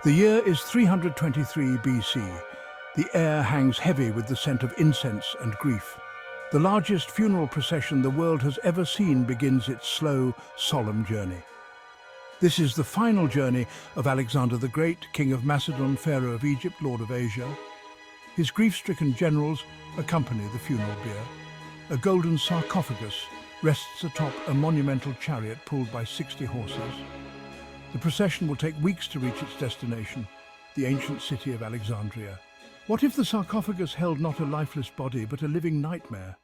The year is 323 BC. The air hangs heavy with the scent of incense and grief. The largest funeral procession the world has ever seen begins its slow, solemn journey. This is the final journey of Alexander the Great, King of Macedon, Pharaoh of Egypt, Lord of Asia. His grief-stricken generals accompany the funeral bier. A golden sarcophagus rests atop a monumental chariot pulled by 60 horses. The procession will take weeks to reach its destination, the ancient city of Alexandria. What if the sarcophagus held not a lifeless body, but a living nightmare?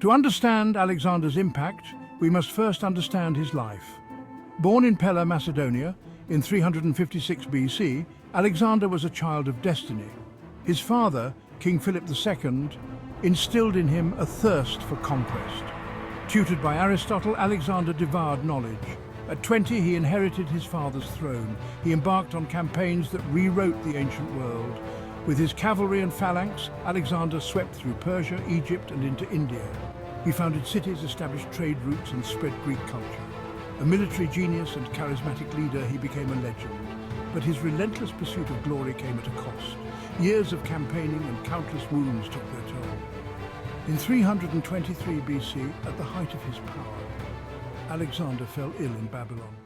To understand Alexander's impact, we must first understand his life. Born in Pella, Macedonia, in 356 BC, Alexander was a child of destiny. His father, King Philip II, instilled in him a thirst for conquest. Tutored by Aristotle, Alexander devoured knowledge. At 20, he inherited his father's throne. He embarked on campaigns that rewrote the ancient world. With his cavalry and phalanx, Alexander swept through Persia, Egypt, and into India. He founded cities, established trade routes, and spread Greek culture. A military genius and charismatic leader, he became a legend. But his relentless pursuit of glory came at a cost. Years of campaigning and countless wounds took their toll. In 323 BC, at the height of his power, Alexander fell ill in Babylon.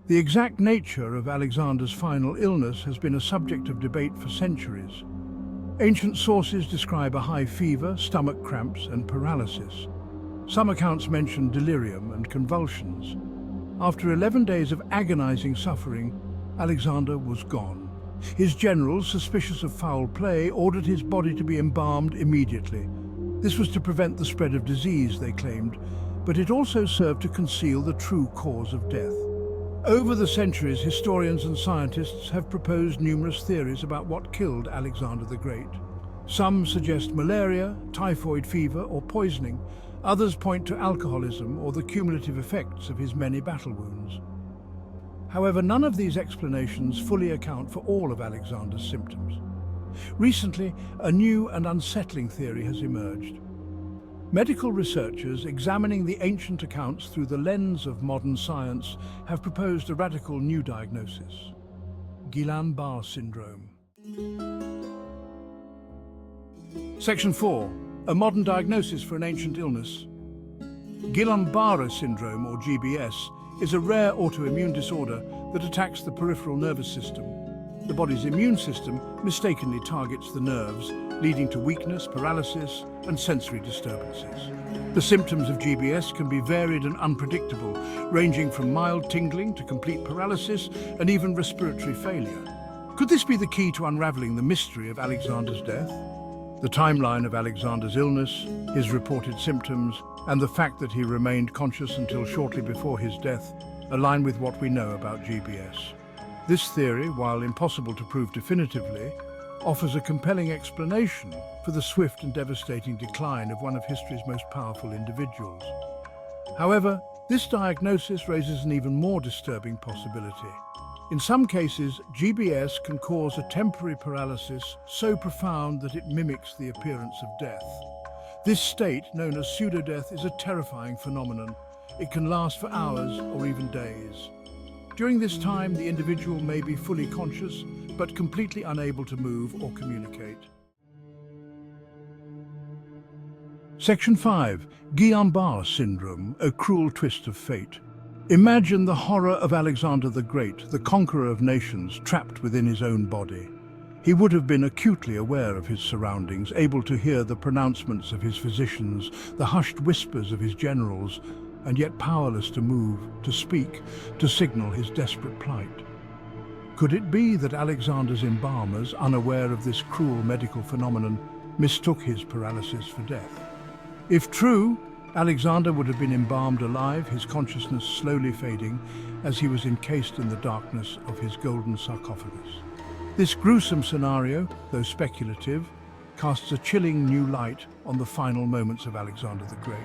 The exact nature of Alexander's final illness has been a subject of debate for centuries. Ancient sources describe a high fever, stomach cramps, and paralysis. Some accounts mention delirium and convulsions. After 11 days of agonizing suffering, Alexander was gone. His generals, suspicious of foul play, ordered his body to be embalmed immediately. This was to prevent the spread of disease, they claimed, but it also served to conceal the true cause of death. Over the centuries, historians and scientists have proposed numerous theories about what killed Alexander the Great. Some suggest malaria, typhoid fever, or poisoning. Others point to alcoholism or the cumulative effects of his many battle wounds. However, none of these explanations fully account for all of Alexander's symptoms. Recently, a new and unsettling theory has emerged. Medical researchers examining the ancient accounts through the lens of modern science have proposed a radical new diagnosis: Guillain-Barré Syndrome. Section 4. A modern diagnosis for an ancient illness. Guillain-Barré Syndrome, or GBS, is a rare autoimmune disorder that attacks the peripheral nervous system. The body's immune system mistakenly targets the nerves, leading to weakness, paralysis, and sensory disturbances. The symptoms of GBS can be varied and unpredictable, ranging from mild tingling to complete paralysis and even respiratory failure. Could this be the key to unraveling the mystery of Alexander's death? The timeline of Alexander's illness, his reported symptoms, and the fact that he remained conscious until shortly before his death align with what we know about GBS. This theory, while impossible to prove definitively, offers a compelling explanation for the swift and devastating decline of one of history's most powerful individuals. However, this diagnosis raises an even more disturbing possibility. In some cases, GBS can cause a temporary paralysis so profound that it mimics the appearance of death. This state, known as pseudo-death, is a terrifying phenomenon. It can last for hours or even days. During this time, the individual may be fully conscious, but completely unable to move or communicate. Section 5. Guillain-Barré Syndrome, a cruel twist of fate. Imagine the horror of Alexander the Great, the conqueror of nations, trapped within his own body. He would have been acutely aware of his surroundings, able to hear the pronouncements of his physicians, the hushed whispers of his generals, and yet powerless to move, to speak, to signal his desperate plight. Could it be that Alexander's embalmers, unaware of this cruel medical phenomenon, mistook his paralysis for death? If true, Alexander would have been embalmed alive, his consciousness slowly fading as he was encased in the darkness of his golden sarcophagus. This gruesome scenario, though speculative, casts a chilling new light on the final moments of Alexander the Great.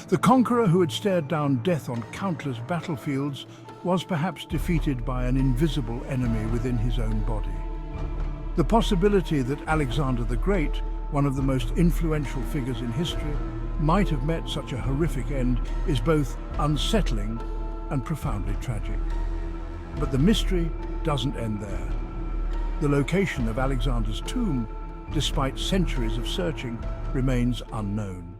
The conqueror who had stared down death on countless battlefields was perhaps defeated by an invisible enemy within his own body. The possibility that Alexander the Great one of the most influential figures in history, might have met such a horrific end is both unsettling and profoundly tragic. But the mystery doesn't end there. The location of Alexander's tomb, despite centuries of searching, remains unknown.